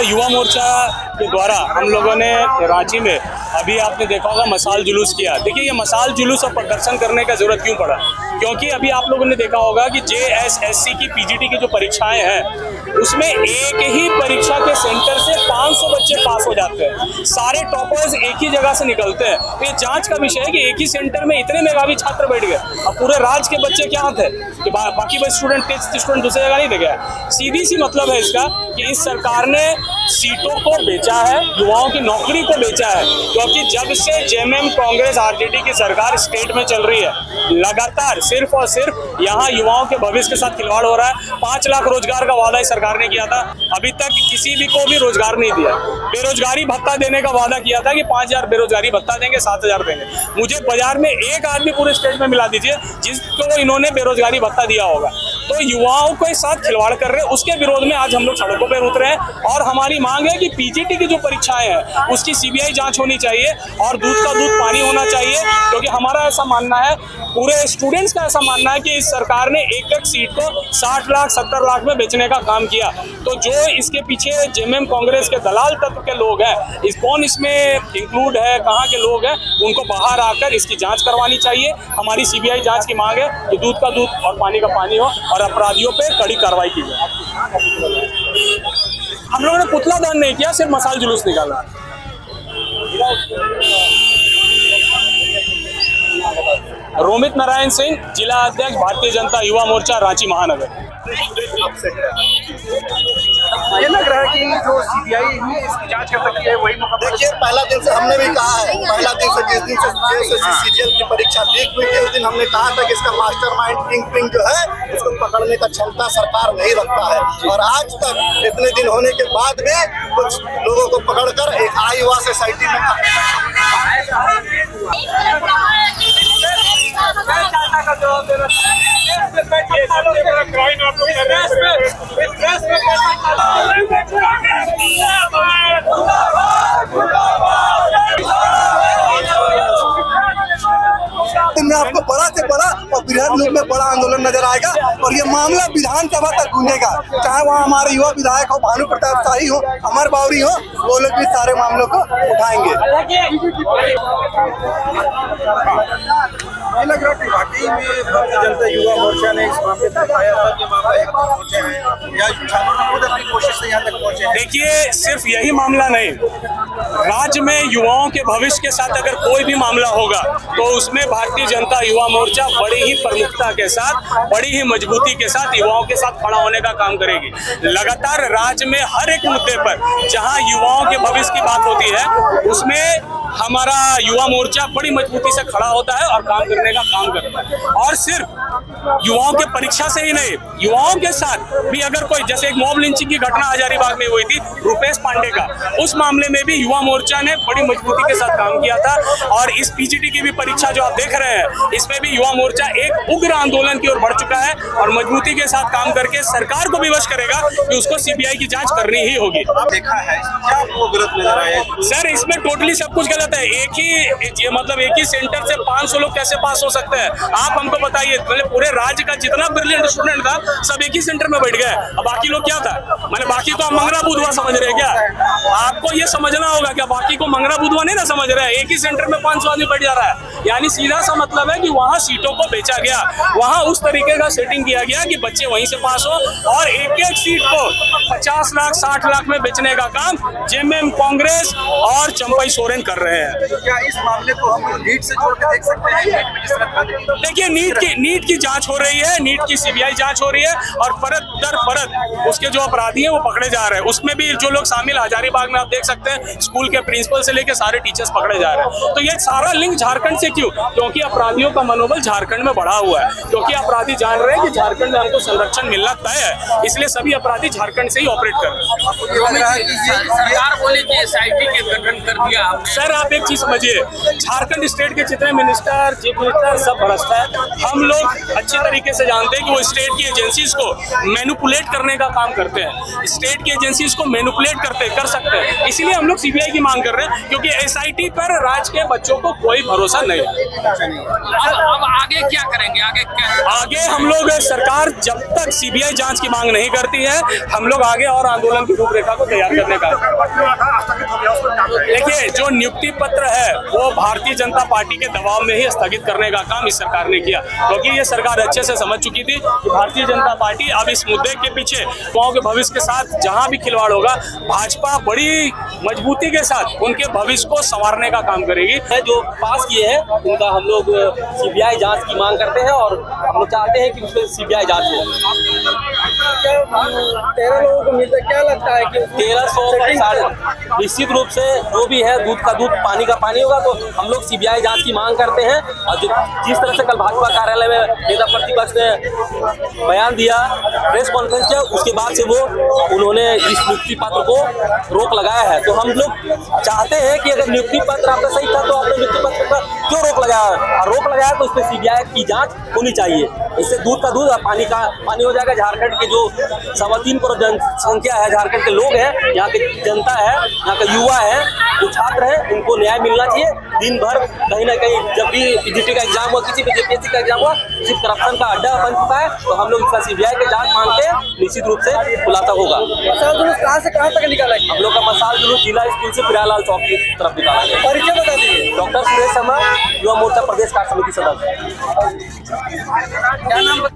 युवा मोर्चा के द्वारा हम लोगों ने रांची में अभी आपने देखा होगा मसाल जुलूस किया। देखिए, ये मसाल जुलूस और प्रदर्शन करने का जरूरत क्यों पड़ा? क्योंकि अभी आप लोगों ने देखा होगा कि JSSC की PGT की जो परीक्षाएं हैं उसमें एक ही परीक्षा के सेंटर से 500 बच्चे पास हो जाते हैं। सारे टॉपर्स एक ही जगह से निकलते हैं। तो ये जांच का विषय है कि एक ही सेंटर में इतने मेधावी छात्र बैठ गए। अब पूरे राज्य के बच्चे क्या थे कि बाकी बस स्टूडेंट दूसरी जगह नहीं दे गया। सीधी सी मतलब है इसका कि इस सरकार ने सीटों को बेचा है, युवाओं की नौकरी को बेचा है। क्योंकि जब से JMM कांग्रेस RJD की सरकार स्टेट में चल रही है, लगातार सिर्फ और सिर्फ यहाँ युवाओं के भविष्य के साथ खिलवाड़ हो रहा है। 5 लाख रोजगार का वादा इस सरकार ने किया था, अभी तक किसी भी को भी रोजगार नहीं दिया। बेरोजगारी भत्ता देने का वादा किया था कि 5000 बेरोजगारी भत्ता देंगे, 7000 देंगे। मुझे बाजार में एक आदमी पूरे स्टेट में मिला दीजिए जिसको इन्होंने बेरोजगारी भत्ता दिया होगा। तो युवाओं के साथ खिलवाड़ कर रहे हैं, उसके विरोध में आज हम लोग सड़कों पर उतरे हैं। और हमारी मांग है कि PGT की जो परीक्षाएं हैं उसकी CBI जांच होनी चाहिए और दूध का दूध पानी होना चाहिए। क्योंकि हमारा ऐसा मानना है, पूरे स्टूडेंट्स का ऐसा मानना है कि इस सरकार ने एक सीट को 60 लाख 70 लाख में बेचने का काम किया। तो जो इसके पीछे JMM कांग्रेस के दलाल तत्व के लोग हैं, कौन इसमें इंक्लूड है, कहाँ के लोग हैं, उनको बाहर आकर इसकी जांच करवानी चाहिए। हमारी CBI जांच की मांग है कि दूध का दूध और पानी का पानी हो और अपराधियों पे कड़ी कार्रवाई की जाए। हम लोगों ने पुतला दान नहीं किया, सिर्फ मसाल जुलूस निकाला। रोमित नारायण सिंह, जिला अध्यक्ष, भारतीय जनता युवा मोर्चा, रांची महानगर। ये लग रहा है कि जो CBI इसकी जांच कर सकती है वही मौका। देखिए, पहला दिन से हमने भी कहा है, पहला दिन से जिस दिन से JSSC CGL की परीक्षा लीक हुई थी उस दिन हमने कहा था कि इसका मास्टरमाइंड किंग जो है उसको पकड़ने का क्षमता सरकार नहीं रखता है। और आज तक इतने दिन होने के बाद भी कुछ लोगों को पकड़कर एक आई युवा सोसाइटी में में आपको बड़ा से बड़ा और बृहद रूप में बड़ा आंदोलन नजर आएगा। और ये मामला विधानसभा तक गूंजेगा, चाहे वहाँ हमारे युवा विधायक हो, भानु प्रताप शाही हो, अमर बावरी हो, वो लोग भी सारे मामलों को उठाएंगे। लग रहा है वाकई में भारतीय जनता युवा मोर्चा ने इस मामले तक पाया था कि मामला एक पहुंचे हैं या खुद अपनी कोशिश से यहाँ तक पहुंचे हैं। देखिए, सिर्फ यही मामला नहीं, राज्य में युवाओं के भविष्य के साथ अगर कोई भी मामला होगा तो उसमें भारतीय जनता युवा मोर्चा बड़ी ही प्रमुखता के साथ, बड़ी ही मजबूती के साथ युवाओं के साथ खड़ा होने का काम करेगी। लगातार राज्य में हर एक मुद्दे पर जहां युवाओं के भविष्य की बात होती है उसमें हमारा युवा मोर्चा बड़ी मजबूती से खड़ा होता है और काम करने का काम करता है। और सिर्फ युवाओं के परीक्षा से ही नहीं, युवाओं के साथ भी अगर कोई, जैसे एक मॉब लिंचिंग की घटना हजारीबाग में हुई थी रुपेश पांडे का, उस मामले में भी युवा मोर्चा ने बड़ी मजबूती के साथ काम किया था। और इस PGT की भी परीक्षा जो आप देख रहे हैं इसमें भी युवा मोर्चा एक उग्र आंदोलन की ओर बढ़ चुका है और मजबूती के साथ काम करके सरकार को विवश करेगा कि उसको CBI की जांच करनी ही होगी। देखा है क्या आपको गलत नजर आया? सर, इसमें टोटली सब कुछ गलत है। एक ही सेंटर से 500 लोग कैसे पास हो सकते हैं? आप हमको बताइए। मतलब पूरे राज्य का जितना ब्रिलियंट स्टूडेंट था सब एक ही सेंटर में बैठ गए। अब बाकी लोग क्या था? मैंने बाकी को आप मंगरा बुधवा समझ रहे हैं क्या? आपको ये समझना होगा क्या बाकी को मंगरा बुधवा नहीं ना समझ रहे हैं। एक ही सेंटर में 500 आदमी बैठ जा रहा है, यानी सीधा सा मतलब है कि वहाँ सीटों को बेचा गया, वहाँ उस तरीके का सेटिंग किया गया कि बच्चे वहीं से पास हो और एक एक सीट को 50 लाख 60 लाख में बेचने का काम JMM कांग्रेस और चंपई सोरेन कर रहे हैं। तो क्या इस मामले को हम नीट से जोड़ के देख सकते हैं? देखिए, नीट की जांच हो रही है, नीट की CBI जांच हो रही है और परत दर परत उसके जो अपराधी हैं वो पकड़े जा रहे हैं। उसमें भी जो लोग शामिल, हजारीबाग में आप देख सकते हैं स्कूल के प्रिंसिपल से लेकर सारे टीचर्स पकड़े जा रहे हैं। तो ये सारा लिंक झारखंड से क्यों? क्योंकि अपराधियों का मनोबल झारखंड में बढ़ा हुआ है, क्योंकि अपराधी जान रहे हैं कि झारखंड में हमको संरक्षण मिलना तय है, इसलिए सभी अपराधी झारखंड से ही ऑपरेट कर रहे हैं। सरकार बोले कि SIT के गठन कर दिया। सर, आप एक चीज समझिए, झारखंड स्टेट के जितने मिनिस्टर, चीफ मिनिस्टर सब भ्रष्ट है। हम लोग अच्छी तरीके से जानते हैं कि वो स्टेट की एजेंसीज को मैनिपुलेट करने का काम करते हैं, स्टेट की एजेंसीज को मैनिपुलेट कर सकते हैं। इसीलिए हम लोग सीबीआई की मांग कर रहे हैं, क्योंकि एसआईटी पर राज्य के बच्चों को कोई भरोसा नहीं है। अब आगे क्या करेंगे? आगे हम लोग, सरकार जब तक सीबीआई जांच की मांग नहीं करती है, हम लोग आगे और आंदोलन की रूपरेखा को तैयार करने का। देखिए, जो नियुक्ति पत्र है वो भारतीय जनता पार्टी के दबाव में ही स्थगित करने का काम इस सरकार ने किया, क्योंकि ये सरकार अच्छे से समझ चुकी थी कि भारतीय जनता पार्टी अब इस मुद्दे के पीछे गाँव के भविष्य के साथ जहां भी खिलवाड़ होगा, भाजपा बड़ी मजबूती के साथ उनके भविष्य को संवारने का काम करेगी। जो पास किए हैं उनका हम लोग सीबीआई जांच की मांग करते हैं और हम लोग चाहते हैं कि उसमें सीबीआई जांच हो। 13 लोगों को मिलता है, क्या लगता है कि 1300 निश्चित रूप से जो भी है, दूध का दूध पानी का पानी होगा, तो हम लोग सीबीआई जांच की मांग करते हैं। और जिस तरह से कल भाजपा कार्यालय में नेता प्रतिपक्ष ने बयान दिया, प्रेस कॉन्फ्रेंस किया, उसके बाद से वो उन्होंने इस नियुक्ति पत्र को रोक लगाया है। तो हम लोग चाहते हैं कि अगर नियुक्ति पत्र आपका सही था तो आपने नियुक्ति पत्र पर क्यों रोक लगाया, और रोक लगाया तो उस पर सीबीआई की जांच होनी चाहिए। इससे दूध का दूध और पानी का पानी हो जाएगा। झारखंड के जो 3.25 करोड़ जनसंख्या है, झारखंड के लोग हैं, यहाँ की जनता है, यहाँ के युवा है, जो छात्र हैं, उनको न्याय मिलना चाहिए। दिन भर कहीं ना कहीं जब भी पीजीटी का एग्जाम हुआ, किसी भी जेपीएससी का एग्जाम हुआ, सिर्फ करप्शन का अड्डा बन चुका है। तो हम लोग इसका सीबीआई की जांच मांगते हैं, निश्चित रूप से खुलासा होगा। मसाल जुलूस कहाँ से कहाँ तक निकाला गया? हम लोग का मसाल जुलूस जिला स्कूल से प्रियालाल चौक की तरफ निकाला गया। परिचय बता दीजिए। डॉक्टर सुरेश शर्मा, युवा मोर्चा प्रदेश कार्य समिति सदस्य। क्या नाम?